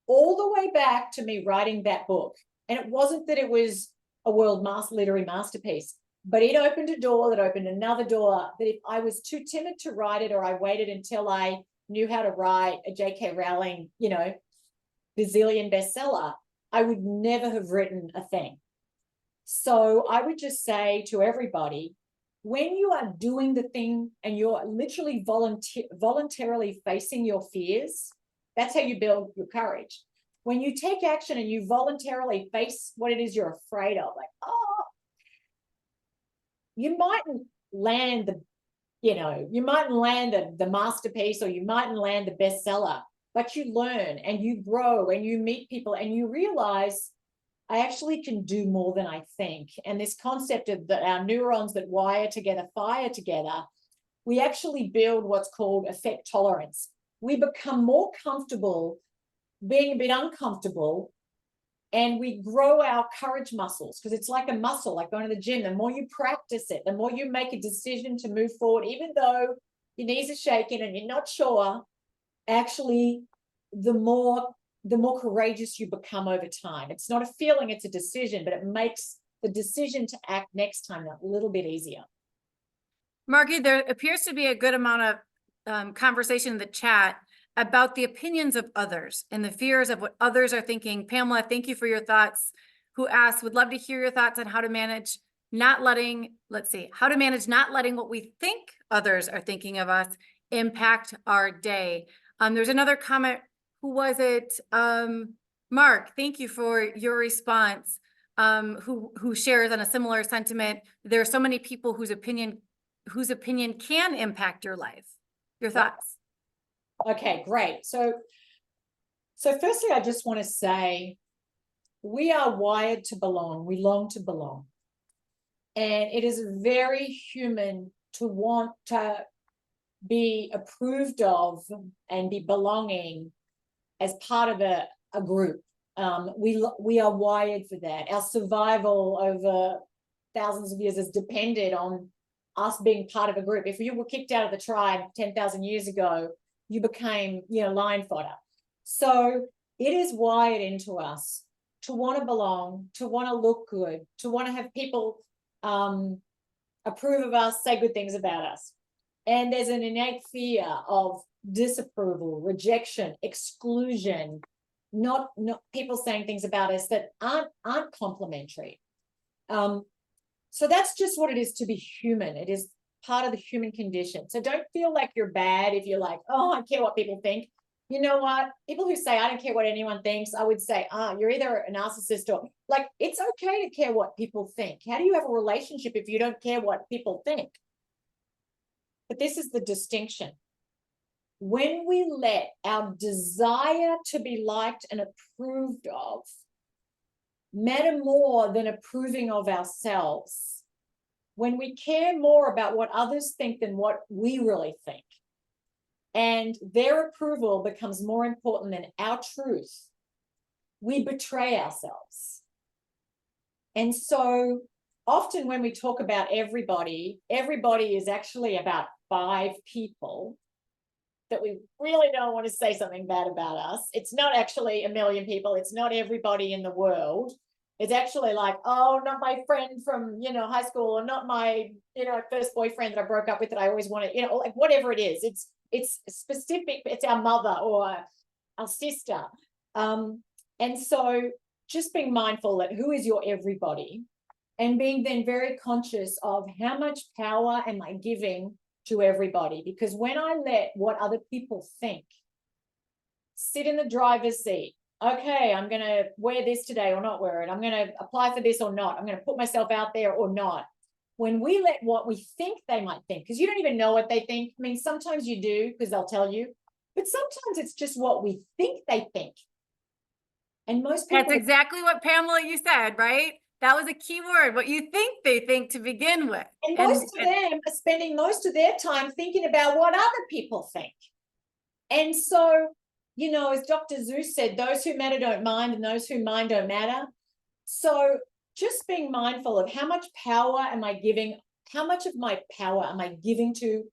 all the way back to me writing that book. And it wasn't that it was a literary masterpiece, but it opened a door that opened another door, that if I was too timid to write it, or I waited until I knew how to write a J.K. Rowling, bazillion bestseller, I would never have written a thing. So I would just say to everybody, when you are doing the thing and you're literally voluntarily facing your fears, that's how you build your courage. When you take action and you voluntarily face what it is you're afraid of, like, you mightn't land the masterpiece, or you mightn't land the bestseller, but you learn and you grow and you meet people and you realize, I actually can do more than I think. And this concept of that our neurons that wire together, fire together, we actually build what's called effect tolerance. We become more comfortable being a bit uncomfortable, and we grow our courage muscles, because it's like a muscle, like going to the gym. The more you practice it, the more you make a decision to move forward, even though your knees are shaking and you're not sure, actually, the more courageous you become over time. It's not a feeling, it's a decision, but it makes the decision to act next time a little bit easier. Margie, there appears to be a good amount of conversation in the chat about the opinions of others and the fears of what others are thinking. Pamela, thank you for your thoughts. Who asked, would love to hear your thoughts on how to manage not letting what we think others are thinking of us impact our day. There's another comment. Who was it? Mark, thank you for your response. Who shares on a similar sentiment. There are so many people whose opinion can impact your life. Your thoughts? Okay, great. So firstly, I just want to say, we are wired to belong. We long to belong. And it is very human to want to be approved of and be belonging as part of a group. We are wired for that. Our survival over thousands of years has depended on us being part of a group. If you were kicked out of the tribe 10,000 years ago, you became, lion fodder. So it is wired into us to want to belong, to want to look good, to want to have people approve of us, say good things about us. And there's an innate fear of disapproval, rejection, exclusion, not people saying things about us that aren't complimentary. So that's just what it is to be human. It is part of the human condition. So don't feel like you're bad if you're like, oh, I care what people think. You know what? People who say, I don't care what anyone thinks, I would say, you're either a narcissist or, like, it's okay to care what people think. How do you have a relationship if you don't care what people think? But this is the distinction. When we let our desire to be liked and approved of matter more than approving of ourselves, when we care more about what others think than what we really think, and their approval becomes more important than our truth, we betray ourselves. And so often when we talk about everybody is actually about 5 people that we really don't want to say something bad about us. It's not actually a million people. It's not everybody in the world. It's actually like, oh, not my friend from, high school, or not my, first boyfriend that I broke up with that I always wanted, like whatever it is. It's specific. It's our mother or our sister. And so just being mindful that who is your everybody, and being then very conscious of how much power am I giving to everybody. Because when I let what other people think sit in the driver's seat, okay, I'm going to wear this today or not wear it. I'm going to apply for this or not. I'm going to put myself out there or not. When we let what we think they might think, because you don't even know what they think. I mean, sometimes you do because they'll tell you, but sometimes it's just what we think they think. And most people— That's exactly what, Pamela, you said, right? That was a key word, what you think they think to begin with. And most of them are spending most of their time thinking about what other people think. And so, as Dr. Seuss said, those who matter don't mind, and those who mind don't matter. So just being mindful of how much power am I giving how much of my power am I giving to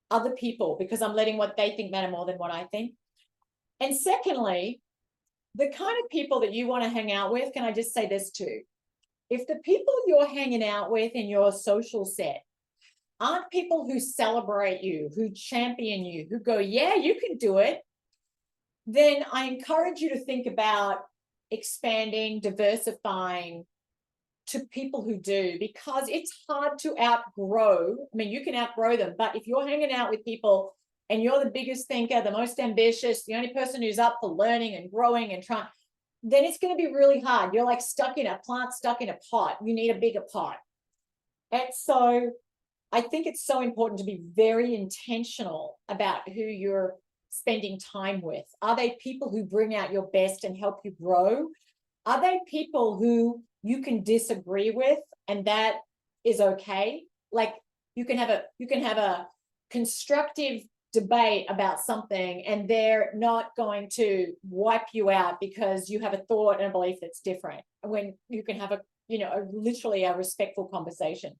other people because I'm letting what they think matter more than what I think? And secondly, the kind of people that you want to hang out with, can I just say this too? If the people you're hanging out with in your social set aren't people who celebrate you, who champion you, who go, yeah, you can do it, then I encourage you to think about expanding, diversifying to people who do, because it's hard to outgrow. I mean, you can outgrow them, but if you're hanging out with people and you're the biggest thinker, the most ambitious, the only person who's up for learning and growing and trying, then it's going to be really hard. You're like stuck in a plant, stuck in a pot. You need a bigger pot. And so I think it's so important to be very intentional about who you're spending time with. Are they people who bring out your best and help you grow? Are they people who you can disagree with and that is okay? Like you can have a constructive debate about something and they're not going to wipe you out because you have a thought and a belief that's different, when you can have literally a respectful conversation.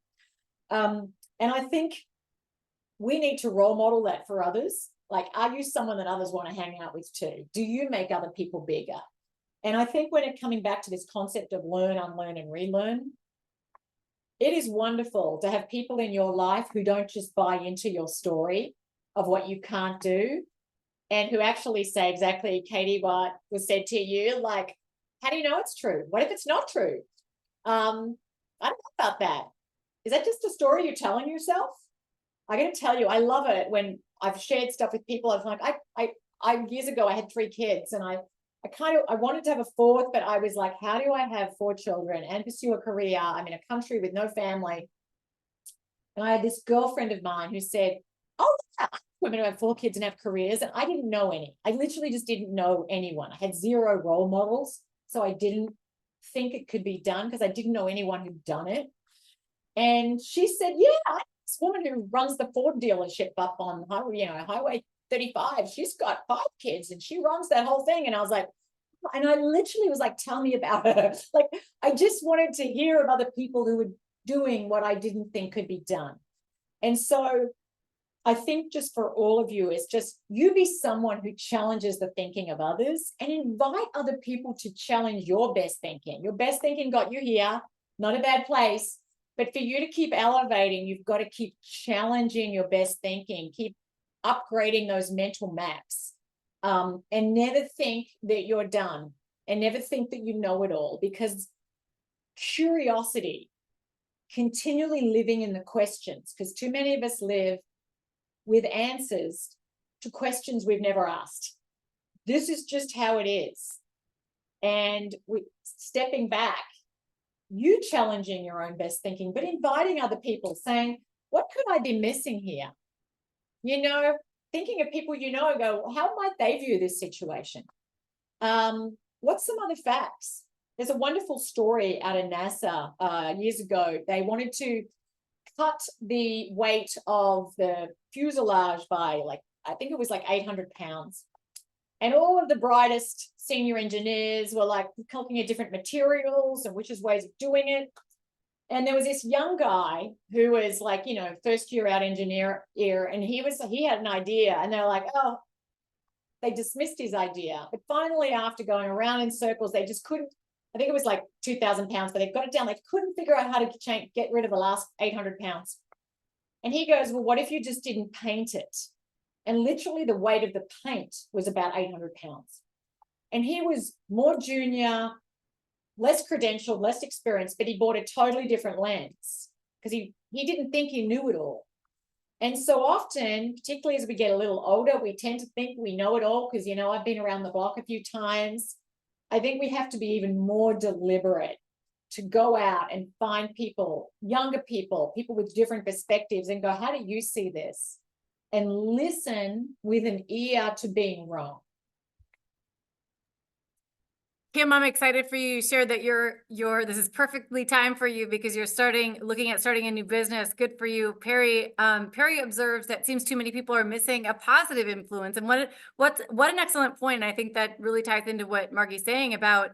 And I think we need to role model that for others. Like, are you someone that others want to hang out with too? Do you make other people bigger? And I think when it's coming back to this concept of learn, unlearn, and relearn, it is wonderful to have people in your life who don't just buy into your story of what you can't do, and who actually say exactly, Katie, what was said to you, like, how do you know it's true? What if it's not true? I don't know about that. Is that just a story you're telling yourself? I got to tell you, I love it when I've shared stuff with people. I was like, I years ago, I had 3 kids and I wanted to have a 4th, but I was like, how do I have 4 children and pursue a career? I'm in a country with no family. And I had this girlfriend of mine who said, oh, yeah, women who have 4 kids and have careers. And I didn't know any. I literally just didn't know anyone. I had 0 role models. So I didn't think it could be done because I didn't know anyone who'd done it. And she said, yeah, I know this woman who runs the Ford dealership up on Highway 35. She's got 5 kids and she runs that whole thing. And I was like, and I literally was like, tell me about her. Like, I just wanted to hear of other people who were doing what I didn't think could be done. And so I think just for all of you, is just you be someone who challenges the thinking of others and invite other people to challenge your best thinking. Your best thinking got you here, not a bad place. But for you to keep elevating, you've got to keep challenging your best thinking, keep upgrading those mental maps, and never think that you're done and never think that you know it all, because curiosity, continually living in the questions, because too many of us live with answers to questions we've never asked. This is just how it is. And stepping back, you challenging your own best thinking, but inviting other people, saying, what could I be missing here? Thinking of people go, how might they view this situation? What's some other facts? There's a wonderful story out of NASA years ago. They wanted to cut the weight of the fuselage by I think it was 800 pounds. And all of the brightest senior engineers were looking at different materials and which is ways of doing it. And there was this young guy who was first year out engineer, and he had an idea, and they're like, oh, they dismissed his idea. But finally, after going around in circles, they just couldn't, I think it was 2,000 pounds, but they got it down. They couldn't figure out how to get rid of the last 800 pounds. And he goes, well, what if you just didn't paint it? And literally the weight of the paint was about 800 pounds. And he was more junior, less credentialed, less experienced, but he bought a totally different lens because he didn't think he knew it all. And so often, particularly as we get a little older, we tend to think we know it all because, I've been around the block a few times. I think we have to be even more deliberate to go out and find people, younger people with different perspectives, and go, how do you see this? And listen with an ear to being wrong. Kim, I'm excited for you. You shared that this is perfectly timed for you because you're looking at starting a new business. Good for you. Perry observes that seems too many people are missing a positive influence. And what an excellent point. And I think that really ties into what Margie's saying about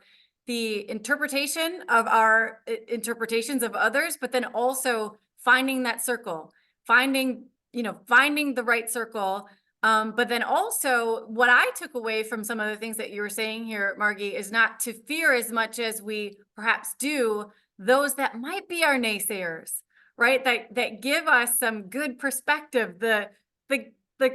the interpretation of our interpretations of others, but then also finding that circle, finding the right circle. But then also what I took away from some of the things that you were saying here, Margie, is not to fear as much as we perhaps do those that might be our naysayers, right? That give us some good perspective. The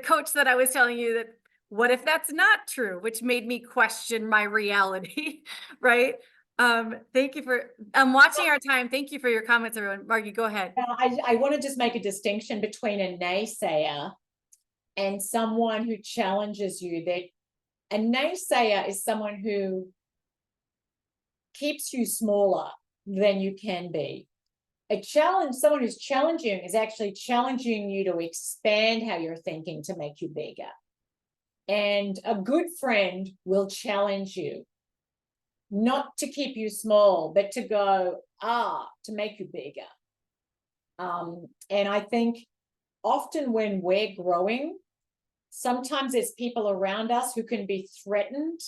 coach that I was telling you, that what if that's not true, which made me question my reality, right? Thank you for, I'm watching our time. Thank you for your comments, everyone. Margie, go ahead. I want to just make a distinction between a naysayer and someone who challenges you. That a naysayer is someone who keeps you smaller than you can be. Someone who's challenging is actually challenging you to expand how you're thinking to make you bigger. And a good friend will challenge you, not to keep you small, but to go, to make you bigger. And I think often when we're growing, sometimes there's people around us who can be threatened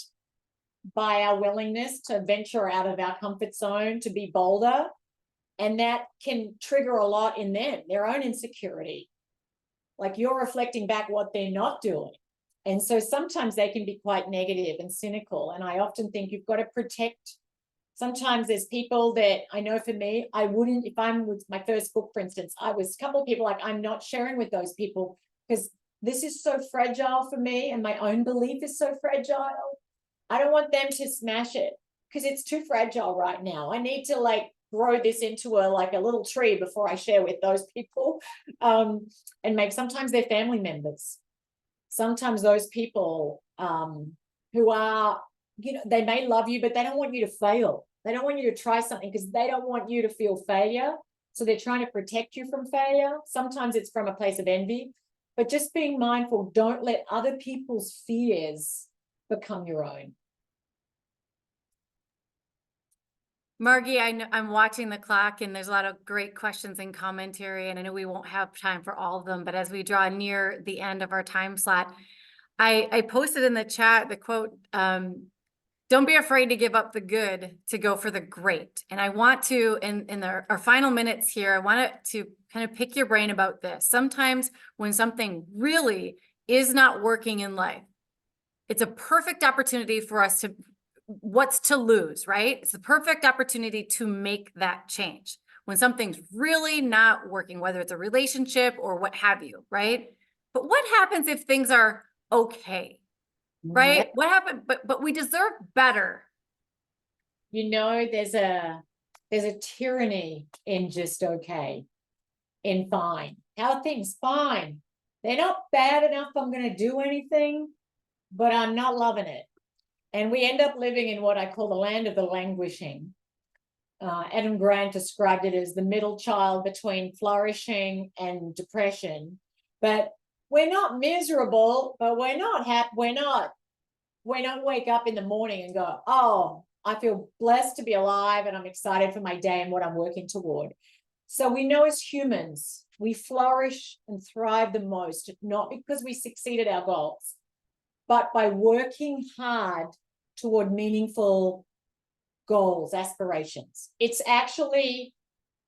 by our willingness to venture out of our comfort zone, to be bolder. And that can trigger a lot in them, their own insecurity. Like you're reflecting back what they're not doing. And so sometimes they can be quite negative and cynical. And I often think you've got to protect. Sometimes there's people that I know, for me, I wouldn't, if I'm with my first book, for instance, I was a couple of people like, I'm not sharing with those people because this is so fragile for me and my own belief is so fragile. I don't want them to smash it because it's too fragile right now. I need to grow this into a little tree before I share with those people. And maybe sometimes they're family members. Sometimes those people who are, they may love you, but they don't want you to fail. They don't want you to try something because they don't want you to feel failure. So they're trying to protect you from failure. Sometimes it's from a place of envy, but just being mindful, don't let other people's fears become your own. Margie, I know I'm watching the clock and there's a lot of great questions and commentary, and I know we won't have time for all of them, but as we draw near the end of our time slot, I posted in the chat the quote, don't be afraid to give up the good to go for the great. And I want to, in our final minutes here, I want to kind of pick your brain about this. Sometimes when something really is not working in life, it's a perfect opportunity for us to, what's to lose, right? It's the perfect opportunity to make that change. When something's really not working, whether it's a relationship or what have you, right? But what happens if things are okay, right? What happened? But we deserve better. There's a tyranny in just okay, in fine. How are things? Fine. They're not bad enough I'm going to do anything, but I'm not loving it. And we end up living in what I call the land of the languishing. Adam Grant described it as the middle child between flourishing and depression. But we're not miserable, but we're not happy. We don't wake up in the morning and go, oh, I feel blessed to be alive and I'm excited for my day and what I'm working toward. So we know as humans, we flourish and thrive the most, not because we succeeded our goals, but by working hard toward meaningful goals, aspirations. It's actually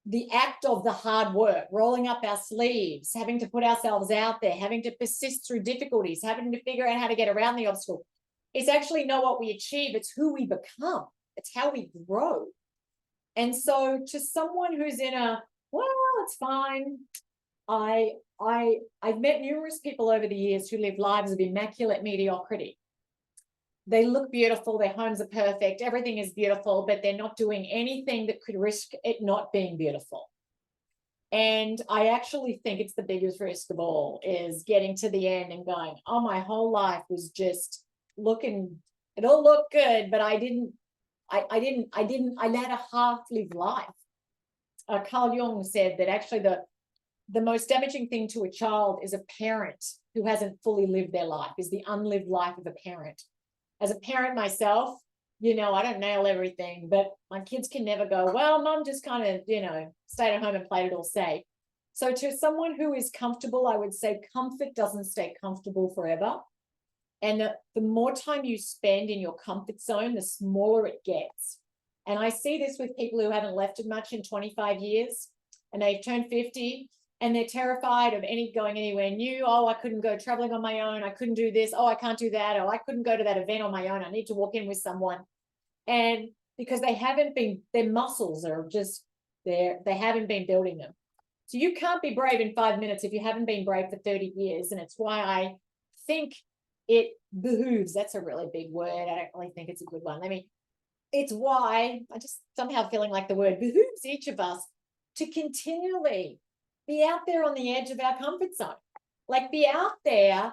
the act of the hard work, rolling up our sleeves, having to put ourselves out there, having to persist through difficulties, having to figure out how to get around the obstacle. It's actually not what we achieve, it's who we become. It's how we grow. And so to someone who's in it's fine. I've met numerous people over the years who live lives of immaculate mediocrity. They look beautiful, their homes are perfect, everything is beautiful, but they're not doing anything that could risk it not being beautiful. And I actually think it's the biggest risk of all, is getting to the end and going, oh, my whole life was just looking, it all looked good, but I led a half-lived life. Carl Jung said that actually the most damaging thing to a child is a parent who hasn't fully lived their life, is the unlived life of a parent. As a parent myself, I don't nail everything, but my kids can never go, well, mom just kind of, stayed at home and played it all safe. So to someone who is comfortable, I would say comfort doesn't stay comfortable forever. And the more time you spend in your comfort zone, the smaller it gets. And I see this with people who haven't left it much in 25 years. and they've turned 50 and they're terrified of going anywhere new. Oh, I couldn't go traveling on my own. I couldn't do this. Oh, I can't do that. Oh, I couldn't go to that event on my own. I need to walk in with someone. And because they haven't been, their muscles are just there. They haven't been building them. So you can't be brave in 5 minutes if you haven't been brave for 30 years. And it's why I think it behooves. That's a really big word. I don't really think it's a good one. I mean, it's why I just somehow feeling like the word behooves each of us to continually be out there on the edge of our comfort zone. Like be out there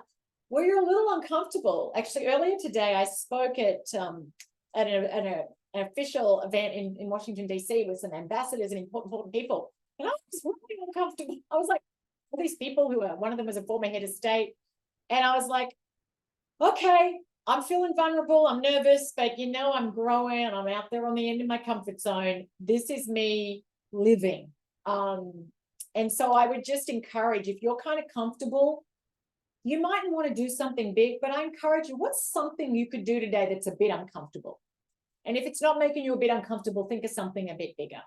where you're a little uncomfortable. Actually, earlier today, I spoke at an official event in Washington, D.C. with some ambassadors and important people. And I was really uncomfortable. I was like, all these people who are, one of them was a former head of state. And I was like, okay, I'm feeling vulnerable. I'm nervous, but I'm growing. I'm out there on the end of my comfort zone. This is me living. And so I would just encourage, if you're kind of comfortable, you mightn't want to do something big, but I encourage you, what's something you could do today that's a bit uncomfortable? And if it's not making you a bit uncomfortable, think of something a bit bigger.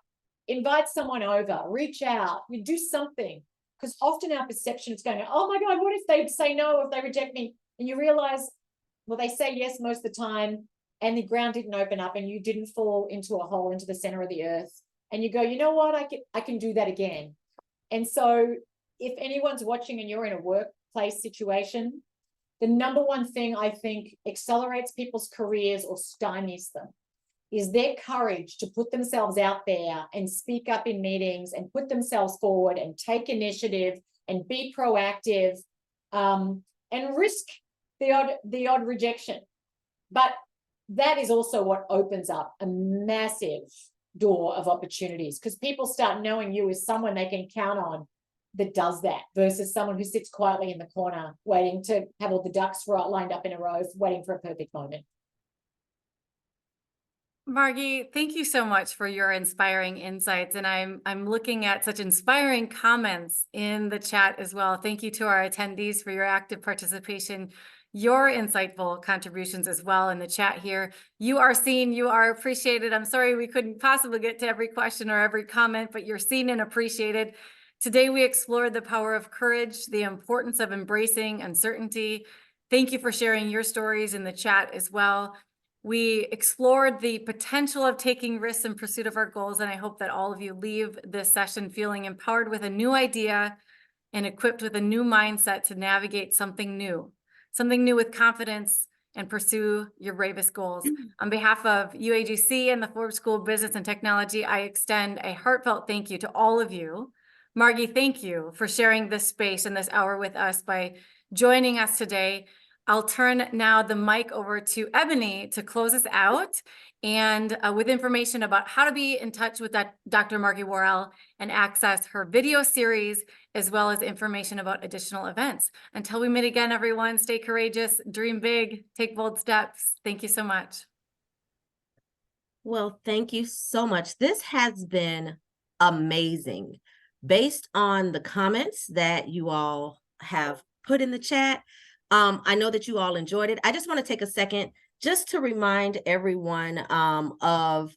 Invite someone over, reach out, you do something. Because often our perception is going, oh my God, what if they say no, if they reject me? And you realize, well, they say yes most of the time, and the ground didn't open up and you didn't fall into a hole into the center of the earth. And you go, you know what, I can do that again. And so if anyone's watching and you're in a workplace situation, the number one thing I think accelerates people's careers or stymies them is their courage to put themselves out there and speak up in meetings and put themselves forward and take initiative and be proactive, and risk the odd rejection. But that is also what opens up a massive door of opportunities, because people start knowing you as someone they can count on that does that, versus someone who sits quietly in the corner waiting to have all the ducks lined up in a row, waiting for a perfect moment. Margie, thank you so much for your inspiring insights. And I'm looking at such inspiring comments in the chat as well. Thank you to our attendees for your active participation, your insightful contributions as well in the chat here. You are seen, you are appreciated. I'm sorry we couldn't possibly get to every question or every comment, but you're seen and appreciated. Today we explored the power of courage, the importance of embracing uncertainty. Thank you for sharing your stories in the chat as well. We explored the potential of taking risks in pursuit of our goals, and I hope that all of you leave this session feeling empowered with a new idea and equipped with a new mindset to navigate something new with confidence and pursue your bravest goals. On behalf of UAGC and the Forbes School of Business and Technology, I extend a heartfelt thank you to all of you. Margie, thank you for sharing this space and this hour with us by joining us today. I'll turn now the mic over to Ebony to close us out and with information about how to be in touch with Dr. Margie Warrell and access her video series, as well as information about additional events. Until we meet again, everyone, stay courageous, dream big, take bold steps. Thank you so much. Well, thank you so much. This has been amazing. Based on the comments that you all have put in the chat, I know that you all enjoyed it. I just want to take a second just to remind everyone of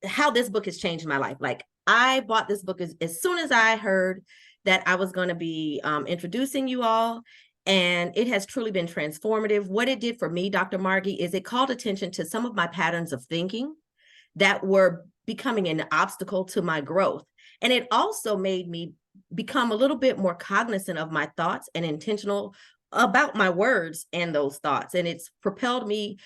how this book has changed my life. Like, I bought this book as soon as I heard that I was going to be introducing you all, and it has truly been transformative. What it did for me, Dr. Margie, is it called attention to some of my patterns of thinking that were becoming an obstacle to my growth. And it also made me become a little bit more cognizant of my thoughts and intentional about my words and those thoughts. And it's propelled me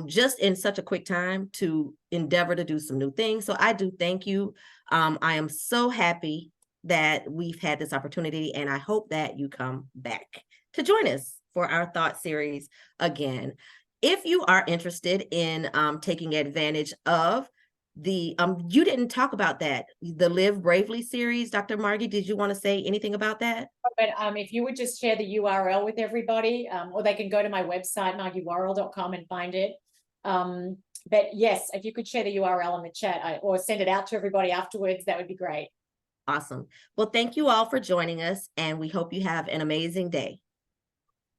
just in such a quick time to endeavor to do some new things. So I do thank you. I am so happy that we've had this opportunity, and I hope that you come back to join us for our thought series again. If you are interested in taking advantage of you didn't talk about that, the Live Bravely series, Dr. Margie, did you want to say anything about that? But if you would just share the URL with everybody, or they can go to my website, margiewarrell.com, and find it. But yes, if you could share the URL in the chat or send it out to everybody afterwards, that would be great. Awesome. Well, thank you all for joining us, and we hope you have an amazing day.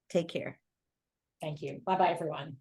Take care. Thank you. Bye-bye, everyone.